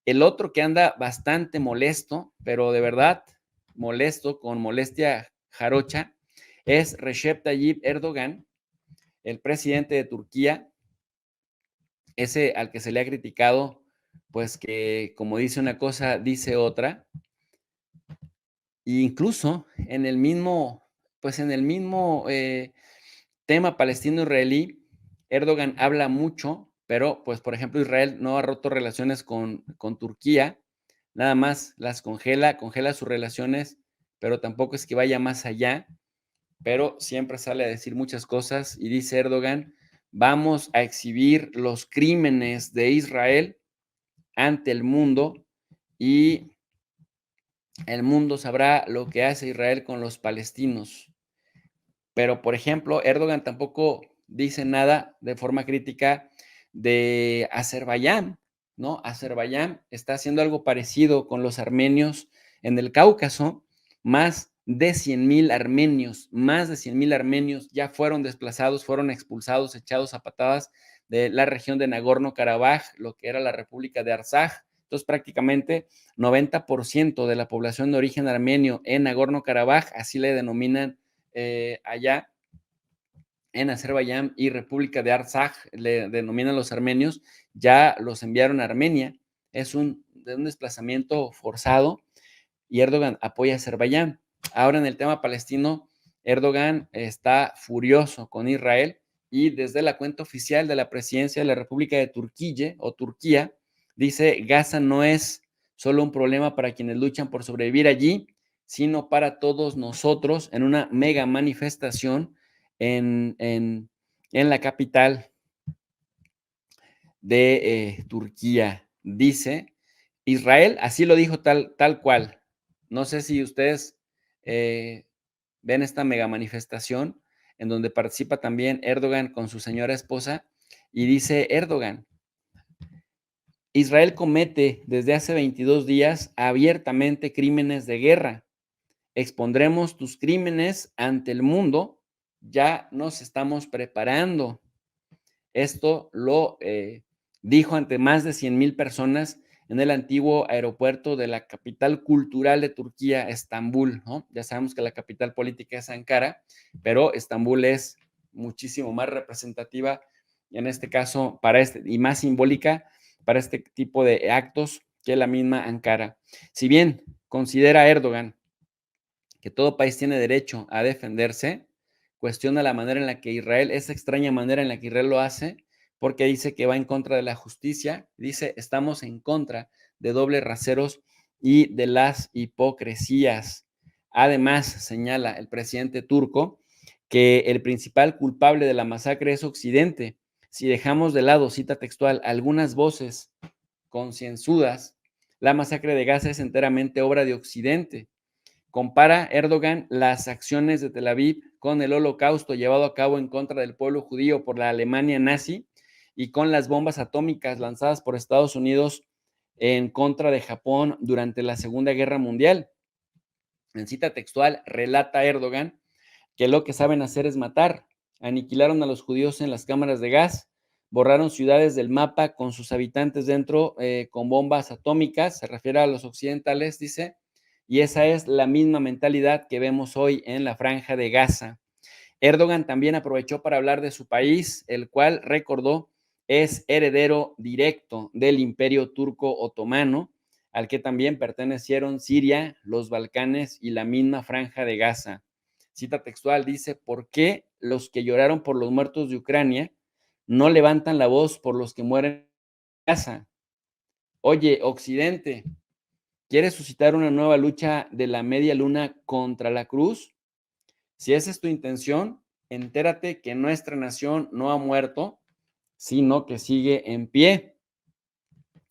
El otro que anda bastante molesto, pero de verdad molesto, con molestia jarocha, es Recep Tayyip Erdogan, el presidente de Turquía, ese al que se le ha criticado, pues que como dice una cosa, dice otra. E incluso en el mismo, pues en el mismo tema palestino-israelí, Erdogan habla mucho, pero pues por ejemplo Israel no ha roto relaciones con Turquía, nada más las congela sus relaciones, pero tampoco es que vaya más allá, pero siempre sale a decir muchas cosas y dice Erdogan, vamos a exhibir los crímenes de Israel ante el mundo y el mundo sabrá lo que hace Israel con los palestinos. Pero, por ejemplo, Erdogan tampoco dice nada de forma crítica de Azerbaiyán, ¿no? Azerbaiyán está haciendo algo parecido con los armenios en el Cáucaso. Más de 100,000 armenios ya fueron desplazados, fueron expulsados, echados a patadas de la región de Nagorno-Karabaj, lo que era la República de Artsaj. Entonces, prácticamente 90% de la población de origen armenio en Nagorno-Karabaj, así le denominan allá en Azerbaiyán y República de Artsaj, le denominan los armenios, ya los enviaron a Armenia. Es un desplazamiento forzado y Erdogan apoya a Azerbaiyán. Ahora en el tema palestino, Erdogan está furioso con Israel y desde la cuenta oficial de la presidencia de la República de Turquía o Turquía, dice, Gaza no es solo un problema para quienes luchan por sobrevivir allí, sino para todos nosotros en una mega manifestación en la capital de Turquía. Dice, Israel, así lo dijo tal cual. No sé si ustedes ven esta mega manifestación en donde participa también Erdogan con su señora esposa y dice Erdogan, Israel comete desde hace 22 días abiertamente crímenes de guerra. Expondremos tus crímenes ante el mundo. Ya nos estamos preparando. Esto lo dijo ante más de 100,000 personas en el antiguo aeropuerto de la capital cultural de Turquía, Estambul, ¿no? Ya sabemos que la capital política es Ankara, pero Estambul es muchísimo más representativa, en este caso, y más simbólica para este tipo de actos que la misma Ankara. Si bien considera Erdogan que todo país tiene derecho a defenderse, cuestiona la manera en la que Israel, esa extraña manera en la que Israel lo hace, porque dice que va en contra de la justicia, dice, estamos en contra de dobles raseros y de las hipocresías. Además, señala el presidente turco que el principal culpable de la masacre es Occidente. Si dejamos de lado, cita textual, algunas voces concienzudas, la masacre de Gaza es enteramente obra de Occidente. Compara Erdogan las acciones de Tel Aviv con el holocausto llevado a cabo en contra del pueblo judío por la Alemania nazi y con las bombas atómicas lanzadas por Estados Unidos en contra de Japón durante la Segunda Guerra Mundial. En cita textual, relata Erdogan que lo que saben hacer es matar. Aniquilaron a los judíos en las cámaras de gas, borraron ciudades del mapa con sus habitantes dentro con bombas atómicas, se refiere a los occidentales, dice, y esa es la misma mentalidad que vemos hoy en la franja de Gaza. Erdogan también aprovechó para hablar de su país, el cual, recordó, es heredero directo del imperio turco otomano, al que también pertenecieron Siria, los Balcanes y la misma franja de Gaza. Cita textual dice, ¿por qué los que lloraron por los muertos de Ucrania no levantan la voz por los que mueren en Gaza? Oye, Occidente, ¿quieres suscitar una nueva lucha de la media luna contra la cruz? Si esa es tu intención, entérate que nuestra nación no ha muerto, sino que sigue en pie.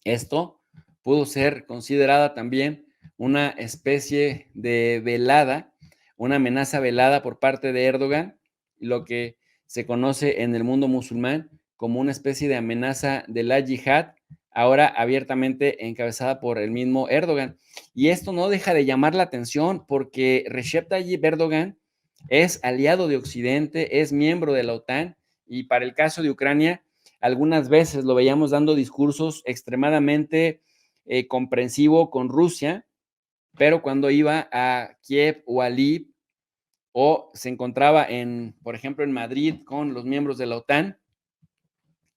Esto pudo ser considerada también una especie de velada, una amenaza velada por parte de Erdogan, lo que se conoce en el mundo musulmán como una especie de amenaza de la yihad, ahora abiertamente encabezada por el mismo Erdogan. Y esto no deja de llamar la atención porque Recep Tayyip Erdogan es aliado de Occidente, es miembro de la OTAN y para el caso de Ucrania, algunas veces lo veíamos dando discursos extremadamente comprensivo con Rusia, pero cuando iba a Kiev o a Lviv o se encontraba por ejemplo, en Madrid con los miembros de la OTAN,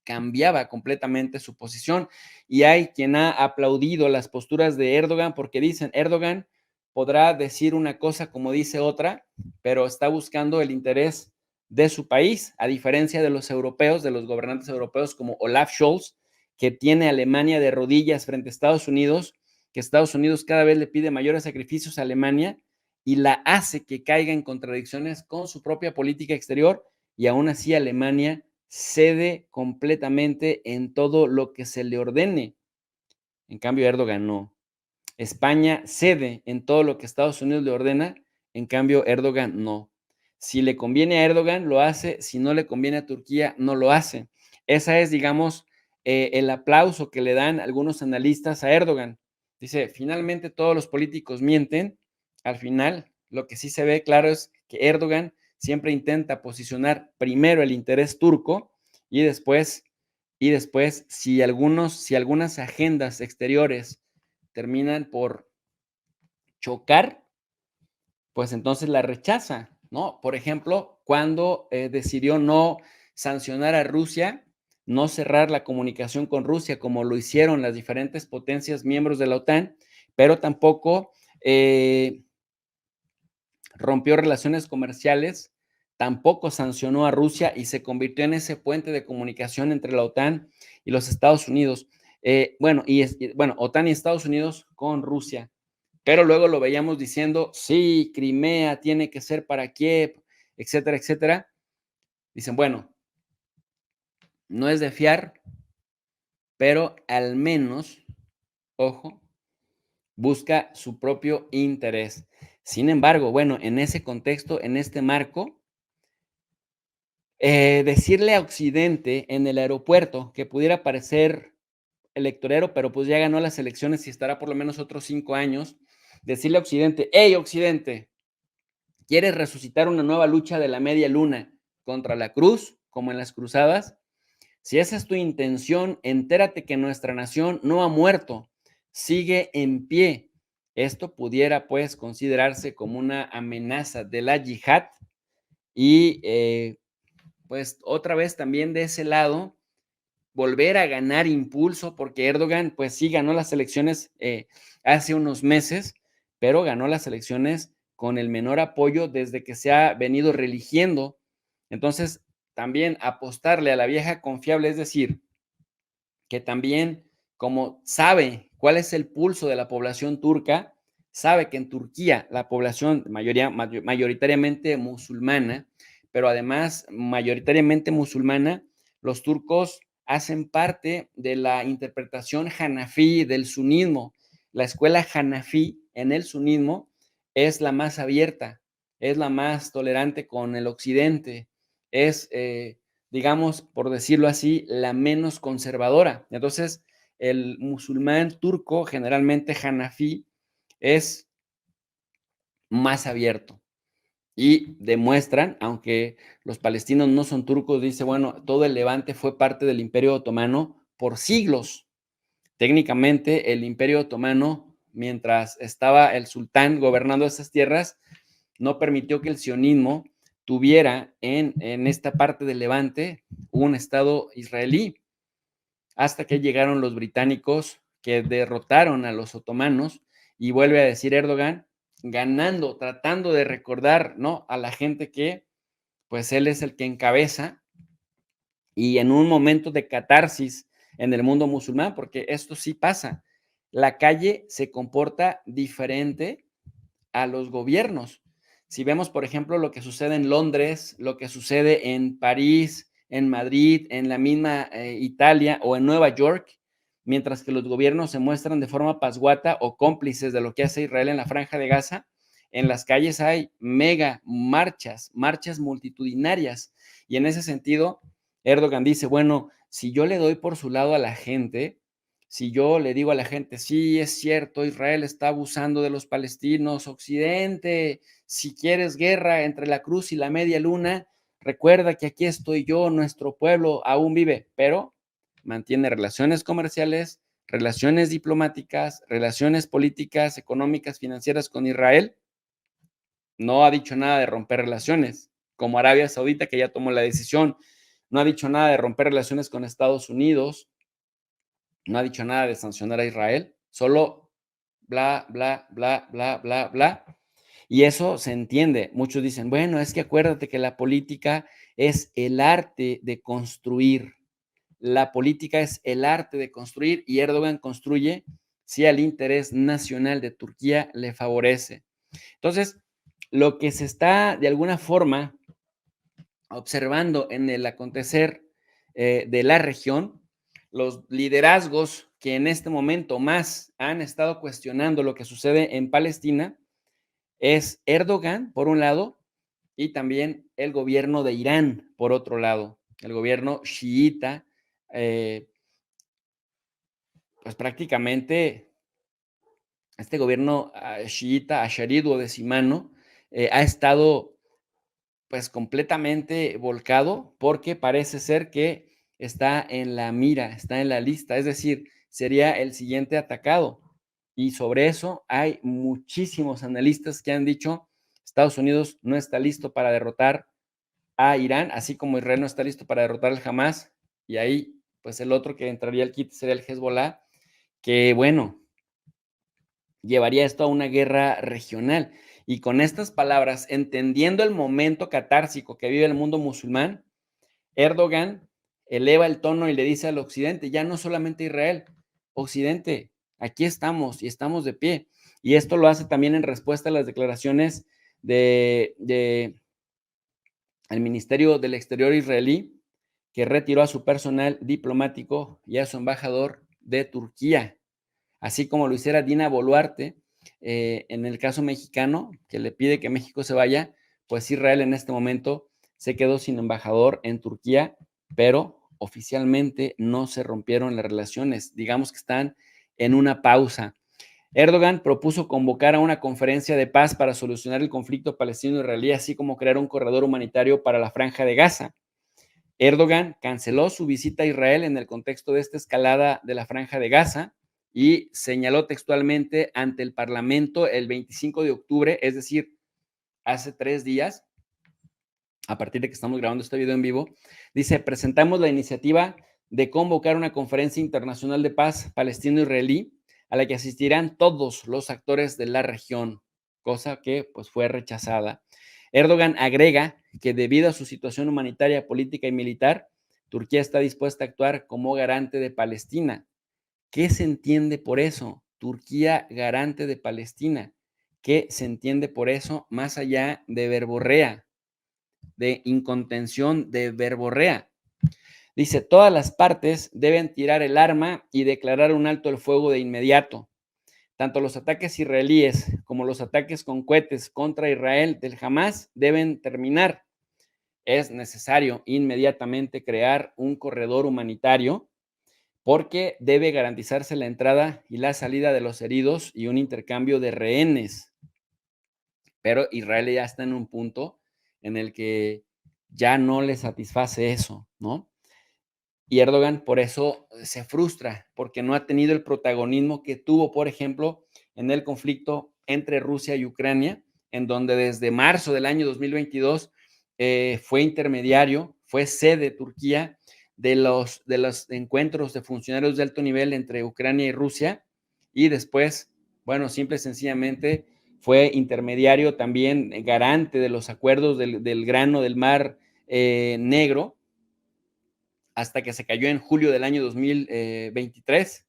cambiaba completamente su posición. Y hay quien ha aplaudido las posturas de Erdogan porque dicen, Erdogan podrá decir una cosa como dice otra, pero está buscando el interés de su país, a diferencia de los europeos, de los gobernantes europeos como Olaf Scholz, que tiene a Alemania de rodillas frente a Estados Unidos, que Estados Unidos cada vez le pide mayores sacrificios a Alemania y la hace que caiga en contradicciones con su propia política exterior, y aún así Alemania cede completamente en todo lo que se le ordene. En cambio, Erdogan no. España cede en todo lo que Estados Unidos le ordena, en cambio, Erdogan no. Si le conviene a Erdogan, lo hace, si no le conviene a Turquía, no lo hace. Esa es, digamos, el aplauso que le dan algunos analistas a Erdogan. Dice, finalmente todos los políticos mienten, al final lo que sí se ve claro es que Erdogan siempre intenta posicionar primero el interés turco y después, si algunas agendas exteriores terminan por chocar, pues entonces la rechaza, ¿no? Por ejemplo, cuando decidió no sancionar a Rusia, no cerrar la comunicación con Rusia como lo hicieron las diferentes potencias miembros de la OTAN, pero tampoco rompió relaciones comerciales, tampoco sancionó a Rusia y se convirtió en ese puente de comunicación entre la OTAN y los Estados Unidos. Bueno, OTAN y Estados Unidos con Rusia. Pero luego lo veíamos diciendo, sí, Crimea tiene que ser para Kiev, etcétera, etcétera. Dicen, bueno, no es de fiar, pero al menos, ojo, busca su propio interés. Sin embargo, bueno, en ese contexto, en este marco, decirle a Occidente en el aeropuerto que pudiera parecer electorero, pero pues ya ganó las elecciones y estará por lo menos otros 5 años, decirle a Occidente, hey, Occidente, ¿quieres resucitar una nueva lucha de la media luna contra la cruz, como en las cruzadas? Si esa es tu intención, entérate que nuestra nación no ha muerto, sigue en pie. Esto pudiera, pues, considerarse como una amenaza de la yihad y, pues, otra vez también de ese lado, volver a ganar impulso, porque Erdogan, pues sí, ganó las elecciones hace unos meses, pero ganó las elecciones con el menor apoyo desde que se ha venido reeligiendo. Entonces, también apostarle a la vieja confiable, es decir, que también como sabe cuál es el pulso de la población turca, sabe que en Turquía la población mayoritariamente musulmana, pero además mayoritariamente musulmana, los turcos hacen parte de la interpretación hanafí del sunismo. La escuela hanafí en el sunismo es la más abierta, es la más tolerante con el occidente, es digamos, por decirlo así, la menos conservadora. Entonces, el musulmán turco, generalmente hanafí, es más abierto y demuestran, aunque los palestinos no son turcos, dice, bueno, todo el Levante fue parte del Imperio Otomano por siglos. Técnicamente, el Imperio Otomano, mientras estaba el sultán gobernando esas tierras, no permitió que el sionismo tuviera en esta parte del Levante un Estado israelí, hasta que llegaron los británicos que derrotaron a los otomanos y vuelve a decir Erdogan, ganando, tratando de recordar, ¿no?, a la gente que pues él es el que encabeza y en un momento de catarsis en el mundo musulmán, porque esto sí pasa, la calle se comporta diferente a los gobiernos. Si vemos, por ejemplo, lo que sucede en Londres, lo que sucede en París, en Madrid, en la misma Italia o en Nueva York, mientras que los gobiernos se muestran de forma pasguata o cómplices de lo que hace Israel en la Franja de Gaza, en las calles hay mega marchas, marchas multitudinarias. Y en ese sentido, Erdogan dice, bueno, si yo le doy por su lado a la gente, si yo le digo a la gente, sí, es cierto, Israel está abusando de los palestinos, Occidente, si quieres guerra entre la cruz y la media luna, recuerda que aquí estoy yo, nuestro pueblo aún vive, pero mantiene relaciones comerciales, relaciones diplomáticas, relaciones políticas, económicas, financieras con Israel. No ha dicho nada de romper relaciones, como Arabia Saudita, que ya tomó la decisión. No ha dicho nada de romper relaciones con Estados Unidos. No ha dicho nada de sancionar a Israel. Solo bla, bla, bla, bla, bla, bla. Y eso se entiende. Muchos dicen, bueno, es que acuérdate que la política es el arte de construir. La política es el arte de construir y Erdogan construye si al interés nacional de Turquía le favorece. Entonces, lo que se está de alguna forma observando en el acontecer de la región, los liderazgos que en este momento más han estado cuestionando lo que sucede en Palestina es Erdogan, por un lado, y también el gobierno de Irán, por otro lado, el gobierno chiita, eh, pues prácticamente este gobierno chiita, asharid o decimano, ha estado pues completamente volcado porque parece ser que está en la mira, está en la lista, es decir, sería el siguiente atacado. Y sobre eso hay muchísimos analistas que han dicho, Estados Unidos no está listo para derrotar a Irán, así como Israel no está listo para derrotar al Hamas, y ahí pues el otro que entraría al kit sería el Hezbollah, que bueno, llevaría esto a una guerra regional. Y con estas palabras, entendiendo el momento catársico que vive el mundo musulmán, Erdogan eleva el tono y le dice al occidente, ya no solamente Israel, occidente, aquí estamos y estamos de pie. Y esto lo hace también en respuesta a las declaraciones de el Ministerio del Exterior israelí, que retiró a su personal diplomático y a su embajador de Turquía, así como lo hiciera Dina Boluarte en el caso mexicano, que le pide que México se vaya, pues Israel en este momento se quedó sin embajador en Turquía, pero oficialmente no se rompieron las relaciones, digamos que están en una pausa. Erdogan propuso convocar a una conferencia de paz para solucionar el conflicto palestino-israelí, así como crear un corredor humanitario para la franja de Gaza. Erdogan canceló su visita a Israel en el contexto de esta escalada de la franja de Gaza y señaló textualmente ante el Parlamento el 25 de octubre, es decir, hace 3 días, a partir de que estamos grabando este video en vivo, dice, presentamos la iniciativa de convocar una conferencia internacional de paz palestino-israelí a la que asistirán todos los actores de la región, cosa que pues fue rechazada. Erdogan agrega que debido a su situación humanitaria, política y militar, Turquía está dispuesta a actuar como garante de Palestina. ¿Qué se entiende por eso? Turquía garante de Palestina. ¿Qué se entiende por eso más allá de verborrea, de incontención, de verborrea? Dice, todas las partes deben tirar el arma y declarar un alto el fuego de inmediato. Tanto los ataques israelíes como los ataques con cohetes contra Israel del Hamas deben terminar. Es necesario inmediatamente crear un corredor humanitario porque debe garantizarse la entrada y la salida de los heridos y un intercambio de rehenes. Pero Israel ya está en un punto en el que ya no le satisface eso, ¿no? Y Erdogan por eso se frustra, porque no ha tenido el protagonismo que tuvo, por ejemplo, en el conflicto entre Rusia y Ucrania, en donde desde marzo del año 2022 fue intermediario, fue sede Turquía de los encuentros de funcionarios de alto nivel entre Ucrania y Rusia, y después, bueno, simple y sencillamente fue intermediario también, garante de los acuerdos del grano del Mar Negro, hasta que se cayó en julio del año 2023.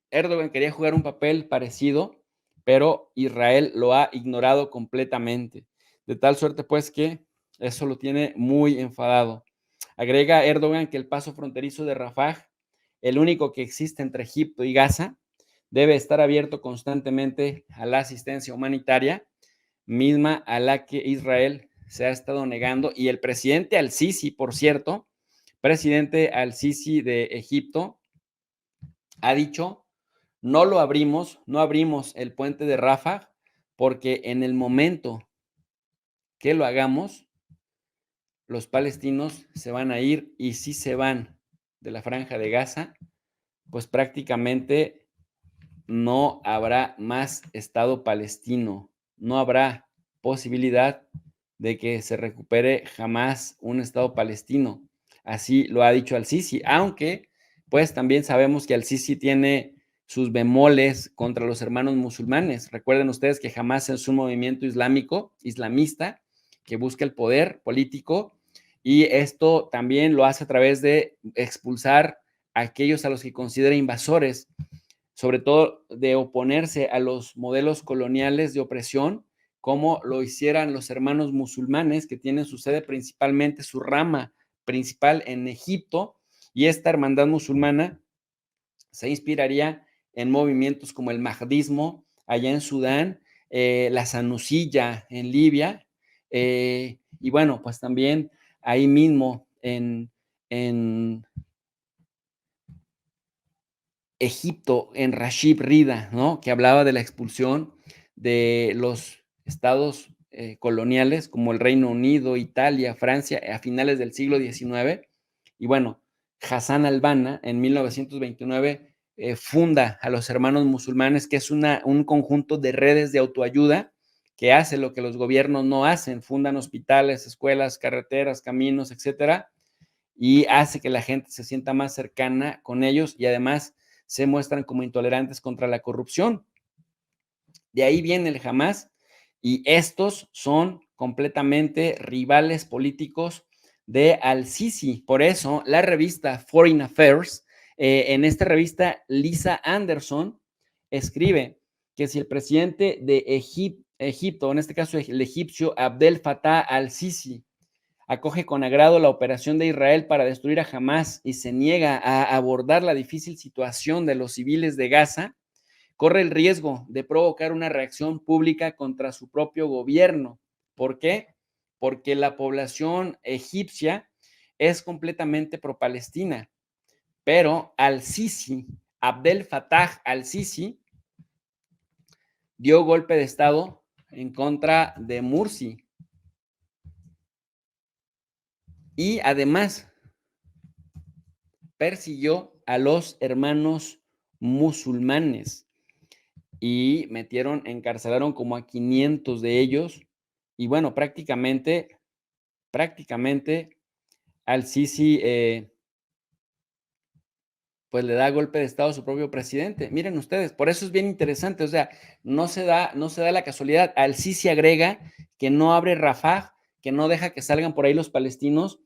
Erdogan quería jugar un papel parecido, pero Israel lo ha ignorado completamente. De tal suerte, pues, que eso lo tiene muy enfadado. Agrega Erdogan que el paso fronterizo de Rafah, el único que existe entre Egipto y Gaza, debe estar abierto constantemente a la asistencia humanitaria, misma a la que Israel se ha estado negando. Y el presidente al-Sisi, por cierto, presidente al-Sisi de Egipto, ha dicho, no lo abrimos, no abrimos el puente de Rafah, porque en el momento que lo hagamos, los palestinos se van a ir y si se van de la franja de Gaza, pues prácticamente no habrá más Estado palestino, no habrá posibilidad de que se recupere jamás un Estado palestino. Así lo ha dicho Al-Sisi, aunque pues también sabemos que Al-Sisi tiene sus bemoles contra los hermanos musulmanes. Recuerden ustedes que Hamas es un movimiento islámico, islamista, que busca el poder político y esto también lo hace a través de expulsar a aquellos a los que considera invasores, sobre todo de oponerse a los modelos coloniales de opresión, como lo hicieran los hermanos musulmanes, que tienen su sede principalmente, su rama principal en Egipto, y esta hermandad musulmana se inspiraría en movimientos como el Mahdismo allá en Sudán, la Sanusilla en Libia, y bueno, pues también ahí mismo en Egipto, en Rashid Rida, ¿no? Que hablaba de la expulsión de los estados coloniales como el Reino Unido, Italia, Francia, a finales del siglo XIX. Y bueno, Hassan al-Banna en 1929 funda a los hermanos musulmanes, que es un conjunto de redes de autoayuda que hace lo que los gobiernos no hacen, fundan hospitales, escuelas, carreteras, caminos, etcétera, y hace que la gente se sienta más cercana con ellos y además se muestran como intolerantes contra la corrupción. De ahí viene el Hamas y estos son completamente rivales políticos de Al-Sisi. Por eso la revista Foreign Affairs, en esta revista Lisa Anderson escribe que si el presidente de Egipto, en este caso el egipcio Abdel Fattah al-Sisi, acoge con agrado la operación de Israel para destruir a Hamas y se niega a abordar la difícil situación de los civiles de Gaza, corre el riesgo de provocar una reacción pública contra su propio gobierno. ¿Por qué? Porque la población egipcia es completamente pro-palestina, pero al-Sisi, Abdel Fattah al-Sisi, dio golpe de Estado en contra de Mursi. Y además persiguió a los hermanos musulmanes y encarcelaron como a 500 de ellos. Y bueno, prácticamente al-Sisi, pues le da golpe de Estado a su propio presidente. Miren ustedes, por eso es bien interesante, o sea, no se da la casualidad. Al-Sisi agrega que no abre Rafah, que no deja que salgan por ahí los palestinos,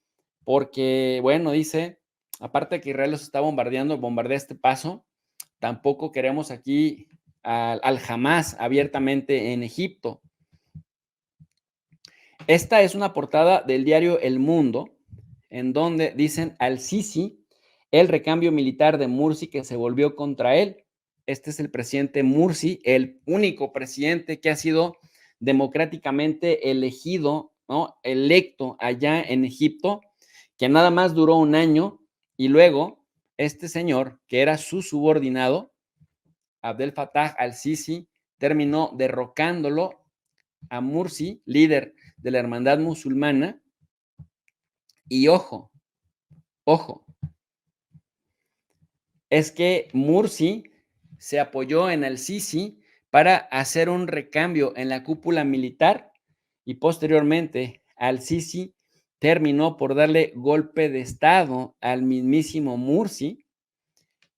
porque, bueno, dice, aparte de que Israel los está bombardeando, bombardea este paso, tampoco queremos aquí al Hamas abiertamente en Egipto. Esta es una portada del diario El Mundo, en donde dicen al-Sisi, el recambio militar de Mursi que se volvió contra él. Este es el presidente Mursi, el único presidente que ha sido democráticamente elegido, ¿no? Electo allá en Egipto, que nada más duró un año y luego este señor, que era su subordinado, Abdel Fattah al-Sisi, terminó derrocándolo a Mursi, líder de la hermandad musulmana. Y ojo, ojo, es que Mursi se apoyó en al-Sisi para hacer un recambio en la cúpula militar y posteriormente al-Sisi terminó por darle golpe de Estado al mismísimo Mursi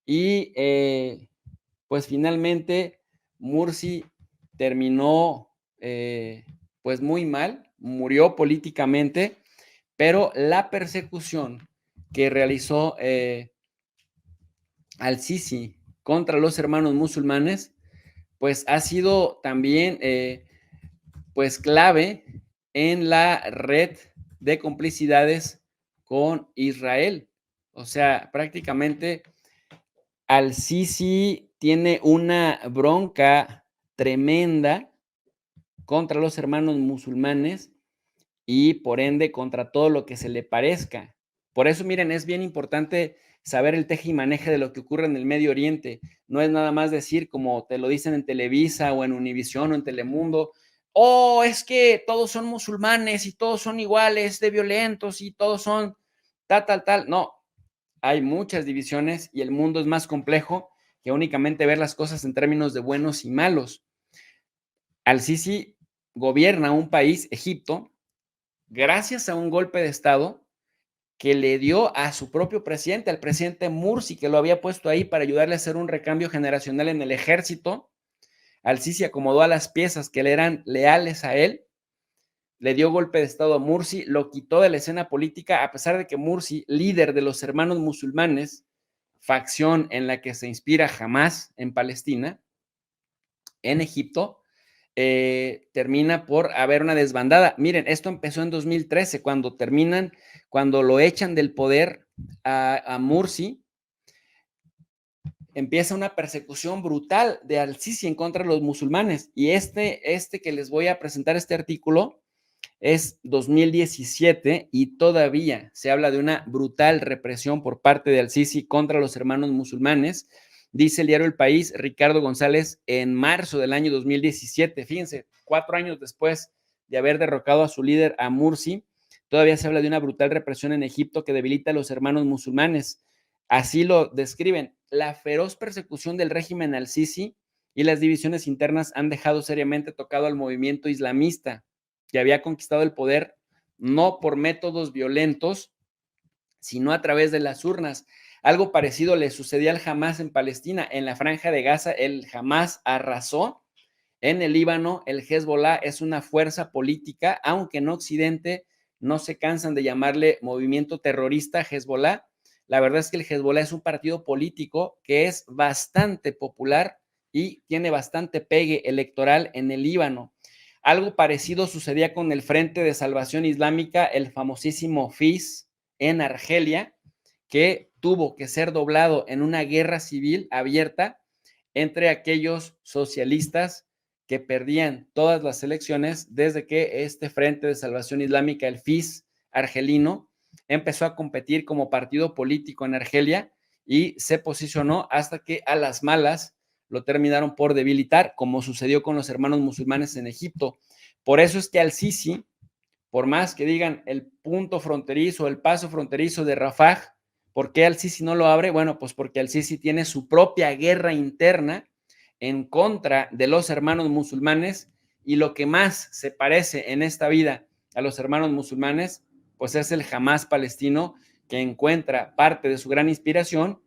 y pues finalmente Mursi terminó pues muy mal, murió políticamente, pero la persecución que realizó al-Sisi contra los hermanos musulmanes, pues ha sido también pues clave en la red de complicidades con Israel. O sea, prácticamente al-Sisi tiene una bronca tremenda contra los hermanos musulmanes y por ende contra todo lo que se le parezca. Por eso, miren, es bien importante saber el teje y maneje de lo que ocurre en el Medio Oriente. No es nada más decir, como te lo dicen en Televisa o en Univisión o en Telemundo, oh, es que todos son musulmanes y todos son iguales de violentos y todos son tal, tal, tal. No, hay muchas divisiones y el mundo es más complejo que únicamente ver las cosas en términos de buenos y malos. Al-Sisi gobierna un país, Egipto, gracias a un golpe de Estado que le dio a su propio presidente, al presidente Mursi, que lo había puesto ahí para ayudarle a hacer un recambio generacional en el ejército. Al-Sisi acomodó a las piezas que le eran leales a él, le dio golpe de Estado a Mursi, lo quitó de la escena política, a pesar de que Mursi, líder de los hermanos musulmanes, facción en la que se inspira Hamás en Palestina, en Egipto, termina por haber una desbandada. Miren, esto empezó en 2013, cuando lo echan del poder a Mursi, empieza una persecución brutal de Al-Sisi en contra de los musulmanes. Y este que les voy a presentar, este artículo, es 2017 y todavía se habla de una brutal represión por parte de Al-Sisi contra los hermanos musulmanes. Dice el diario El País, Ricardo González, en marzo del año 2017, fíjense, 4 años después de haber derrocado a su líder, a Mursi, todavía se habla de una brutal represión en Egipto que debilita a los hermanos musulmanes. Así lo describen. La feroz persecución del régimen Al-Sisi y las divisiones internas han dejado seriamente tocado al movimiento islamista, que había conquistado el poder no por métodos violentos, sino a través de las urnas. Algo parecido le sucedía al Hamás en Palestina. En la Franja de Gaza, el Hamás arrasó. En el Líbano, el Hezbollah es una fuerza política, aunque en Occidente no se cansan de llamarle movimiento terrorista Hezbollah. La verdad es que el Hezbollah es un partido político que es bastante popular y tiene bastante pegue electoral en el Líbano. Algo parecido sucedía con el Frente de Salvación Islámica, el famosísimo FIS, en Argelia, que tuvo que ser doblado en una guerra civil abierta entre aquellos socialistas que perdían todas las elecciones desde que este Frente de Salvación Islámica, el FIS argelino, empezó a competir como partido político en Argelia y se posicionó hasta que a las malas lo terminaron por debilitar, como sucedió con los hermanos musulmanes en Egipto. Por eso es que Al-Sisi, por más que digan el punto fronterizo, el paso fronterizo de Rafah, ¿por qué Al-Sisi no lo abre? Bueno, pues porque Al-Sisi tiene su propia guerra interna en contra de los hermanos musulmanes y lo que más se parece en esta vida a los hermanos musulmanes, pues es el Hamás palestino, que encuentra parte de su gran inspiración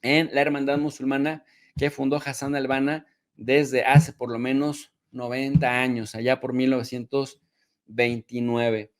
en la hermandad musulmana que fundó Hassan al-Banna desde hace por lo menos 90 años, allá por 1929.